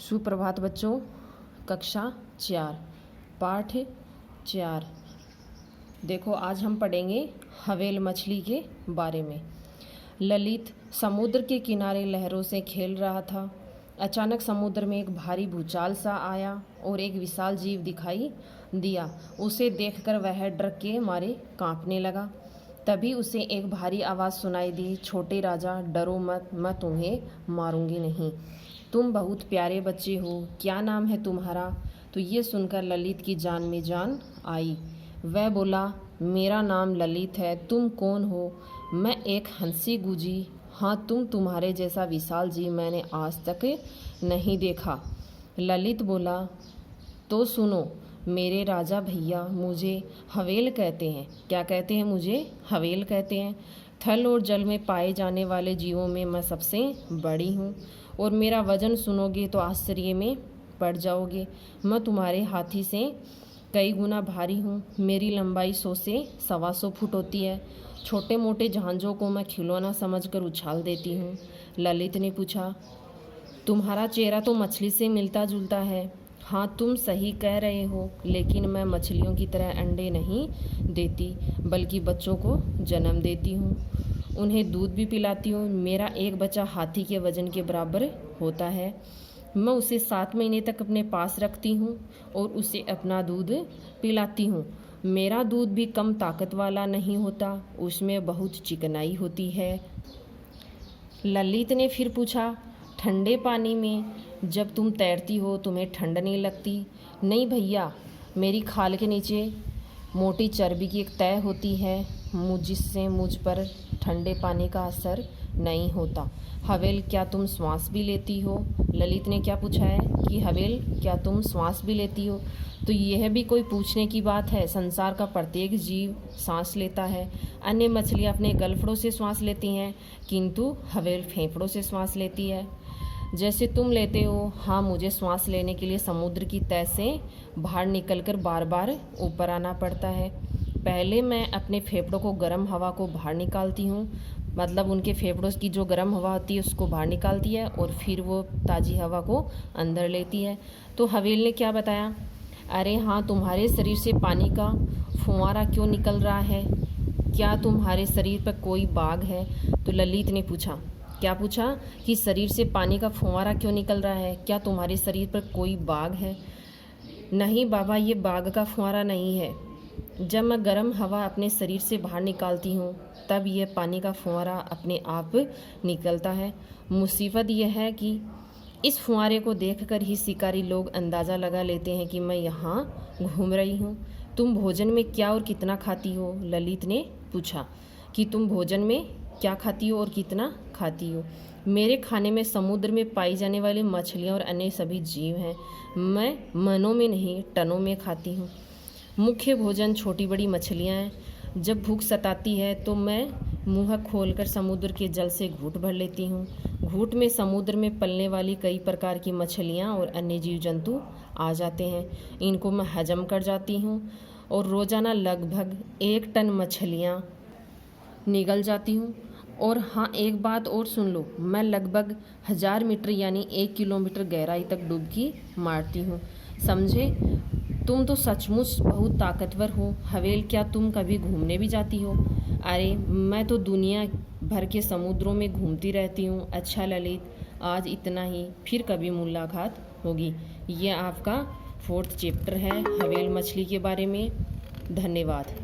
सुप्रभात बच्चों। कक्षा 4 पाठ 4। देखो आज हम पढ़ेंगे हवेल मछली के बारे में। ललित समुद्र के किनारे लहरों से खेल रहा था। अचानक समुद्र में एक भारी भूचाल सा आया और एक विशाल जीव दिखाई दिया। उसे देखकर वह डर के मारे कांपने लगा। तभी उसे एक भारी आवाज़ सुनाई दी, छोटे राजा डरो मत, मैं तुम्हें मारूंगी नहीं। तुम बहुत प्यारे बच्चे हो, क्या नाम है तुम्हारा? तो ये सुनकर ललित की जान में जान आई। वह बोला, मेरा नाम ललित है। तुम कौन हो? मैं एक हंसी गूंजी। हाँ, तुम्हारे जैसा विशाल जीव मैंने आज तक नहीं देखा। ललित बोला, तो सुनो मेरे राजा भैया, मुझे हवेल कहते हैं। क्या कहते हैं? मुझे हवेल कहते हैं। थल और जल में पाए जाने वाले जीवों में मैं सबसे बड़ी हूँ और मेरा वजन सुनोगे तो आश्चर्य में पड़ जाओगे। मैं तुम्हारे हाथी से कई गुना भारी हूँ। मेरी लंबाई 100 से 125 फुट होती है। छोटे मोटे जहाज़ों को मैं खिलौना समझकर उछाल देती हूँ। ललित ने पूछा, तुम्हारा चेहरा तो मछली से मिलता जुलता है। हाँ, तुम सही कह रहे हो, लेकिन मैं मछलियों की तरह अंडे नहीं देती, बल्कि बच्चों को जन्म देती हूँ, उन्हें दूध भी पिलाती हूँ। मेरा एक बच्चा हाथी के वजन के बराबर होता है। मैं उसे 7 महीने तक अपने पास रखती हूँ और उसे अपना दूध पिलाती हूँ। मेरा दूध भी कम ताकत वाला नहीं होता, उसमें बहुत चिकनाई होती है। ललित ने फिर पूछा, ठंडे पानी में जब तुम तैरती हो तुम्हें ठंड नहीं लगती? नहीं भैया, मेरी खाल के नीचे मोटी चर्बी की एक तह होती है, जिससे मुझ पर ठंडे पानी का असर नहीं होता। हवेल, क्या तुम श्वास भी लेती हो? ललित ने क्या पूछा है कि हवेल, क्या तुम श्वास भी लेती हो? तो यह भी कोई पूछने की बात है? संसार का प्रत्येक जीव सांस लेता है। अन्य मछलियाँ अपने गलफड़ों से श्वास लेती हैं, किंतु हवेल फेफड़ों से श्वास लेती है, जैसे तुम लेते हो। हाँ, मुझे श्वास लेने के लिए समुद्र की तह से बाहर निकलकर बार बार ऊपर आना पड़ता है। पहले मैं अपने फेफड़ों को गर्म हवा को बाहर निकालती हूँ, मतलब उनके फेफड़ों की जो गर्म हवा होती है उसको बाहर निकालती है और फिर वो ताज़ी हवा को अंदर लेती है। तो हवेल ने क्या बताया? अरे हाँ, तुम्हारे शरीर से पानी का फुंवारा क्यों निकल रहा है? क्या तुम्हारे शरीर पर कोई बाग है? तो ललित ने पूछा, क्या पूछा कि शरीर से पानी का फुंवारा क्यों निकल रहा है? क्या तुम्हारे शरीर पर कोई बाग है? नहीं बाबा, ये बाग का फुंवारा नहीं है। जब मैं गर्म हवा अपने शरीर से बाहर निकालती हूँ तब यह पानी का फुंवारा अपने आप निकलता है। मुसीबत यह है कि इस फुंवारे को देखकर ही शिकारी लोग अंदाज़ा लगा लेते हैं कि मैं यहाँ घूम रही हूँ। तुम भोजन में क्या और कितना खाती हो? ललित ने पूछा कि तुम भोजन में क्या खाती हो और कितना खाती हो? मेरे खाने में समुद्र में पाई जाने वाली मछलियाँ और अन्य सभी जीव हैं। मैं मनों में नहीं, टनों में खाती हूँ। मुख्य भोजन छोटी बड़ी मछलियाँ हैं। जब भूख सताती है तो मैं मुँह खोलकर समुद्र के जल से घूंट भर लेती हूँ। घूंट में समुद्र में पलने वाली कई प्रकार की मछलियाँ और अन्य जीव जंतु आ जाते हैं। इनको मैं हजम कर जाती हूँ और रोज़ाना लगभग 1 टन मछलियाँ निगल जाती हूँ। और हाँ, एक बात और सुन लो, मैं लगभग 1000 मीटर यानी 1 किलोमीटर गहराई तक डुबकी मारती हूँ। समझे? तुम तो सचमुच बहुत ताकतवर हो। हवेल, क्या तुम कभी घूमने भी जाती हो? अरे मैं तो दुनिया भर के समुद्रों में घूमती रहती हूँ। अच्छा ललित, आज इतना ही, फिर कभी मुलाकात होगी। ये आपका 4th चैप्टर है हवेल मछली के बारे में। धन्यवाद।